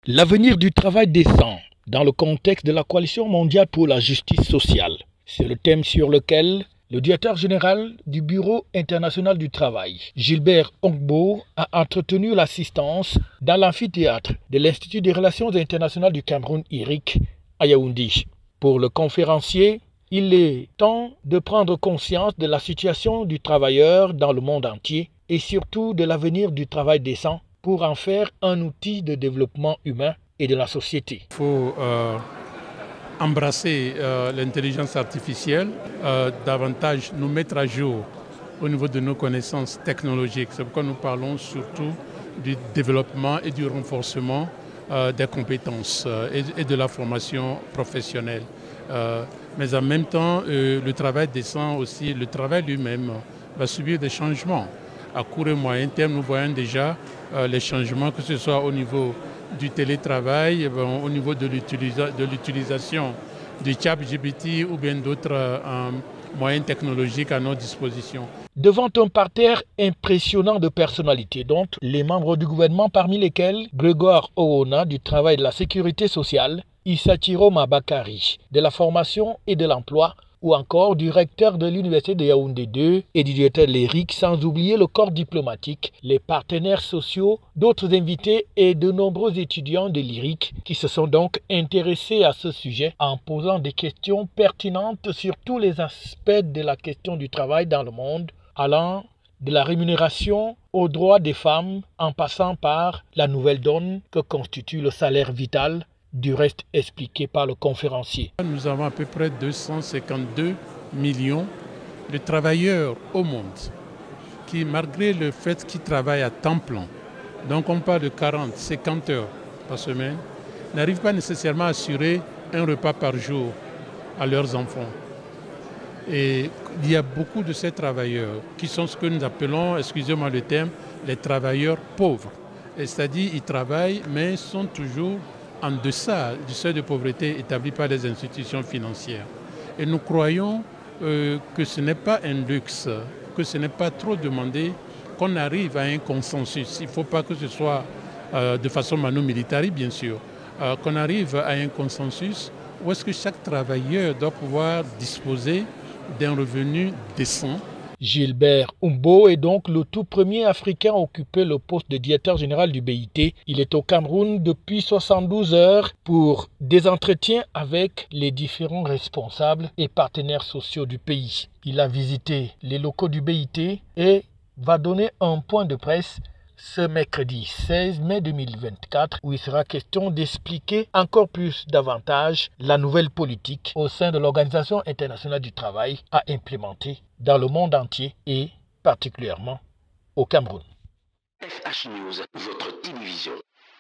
L'avenir du travail décent dans le contexte de la Coalition mondiale pour la justice sociale. C'est le thème sur lequel le directeur général du Bureau international du travail, Gilbert Ongbo, a entretenu l'assistance dans l'amphithéâtre de l'Institut des relations internationales du Cameroun, IRIC, à Yaoundé. Pour le conférencier, il est temps de prendre conscience de la situation du travailleur dans le monde entier et surtout de l'avenir du travail décent pour en faire un outil de développement humain et de la société. Il faut embrasser l'intelligence artificielle, davantage nous mettre à jour au niveau de nos connaissances technologiques. C'est pourquoi nous parlons surtout du développement et du renforcement des compétences et de la formation professionnelle. Mais en même temps, le travail décent aussi, le travail lui-même va subir des changements. À court et moyen terme, nous voyons déjà les changements, que ce soit au niveau du télétravail, au niveau de l'utilisation du ChatGPT ou bien d'autres moyens technologiques à notre disposition. Devant un parterre impressionnant de personnalités, dont les membres du gouvernement, parmi lesquels Grégoire Owona du Travail et de la Sécurité sociale, Issa Chiroma Bakari de la Formation et de l'Emploi, ou encore du recteur de l'Université de Yaoundé 2 et du directeur de l'ERIC, sans oublier le corps diplomatique, les partenaires sociaux, d'autres invités et de nombreux étudiants de l'IRIC qui se sont donc intéressés à ce sujet en posant des questions pertinentes sur tous les aspects de la question du travail dans le monde, allant de la rémunération aux droits des femmes en passant par la nouvelle donne que constitue le salaire vital, du reste expliqué par le conférencier. Nous avons à peu près 252 millions de travailleurs au monde qui, malgré le fait qu'ils travaillent à temps plein, donc on parle de 40, 50 heures par semaine, n'arrivent pas nécessairement à assurer un repas par jour à leurs enfants. Et il y a beaucoup de ces travailleurs qui sont ce que nous appelons, excusez-moi le terme, les travailleurs pauvres. C'est-à-dire ils travaillent mais sont toujours en deçà du seuil de pauvreté établi par les institutions financières. Et nous croyons que ce n'est pas un luxe, que ce n'est pas trop demandé qu'on arrive à un consensus. Il ne faut pas que ce soit de façon mano-militari, bien sûr, qu'on arrive à un consensus où est-ce que chaque travailleur doit pouvoir disposer d'un revenu décent. Gilbert Ongbo est donc le tout premier Africain à occuper le poste de directeur général du BIT. Il est au Cameroun depuis 72 heures pour des entretiens avec les différents responsables et partenaires sociaux du pays. Il a visité les locaux du BIT et va donner un point de presse ce mercredi 16 mai 2024 où il sera question d'expliquer encore plus davantage la nouvelle politique au sein de l'Organisation internationale du travail à implémenter dans le monde entier et particulièrement au Cameroun. FH News, votre télévision.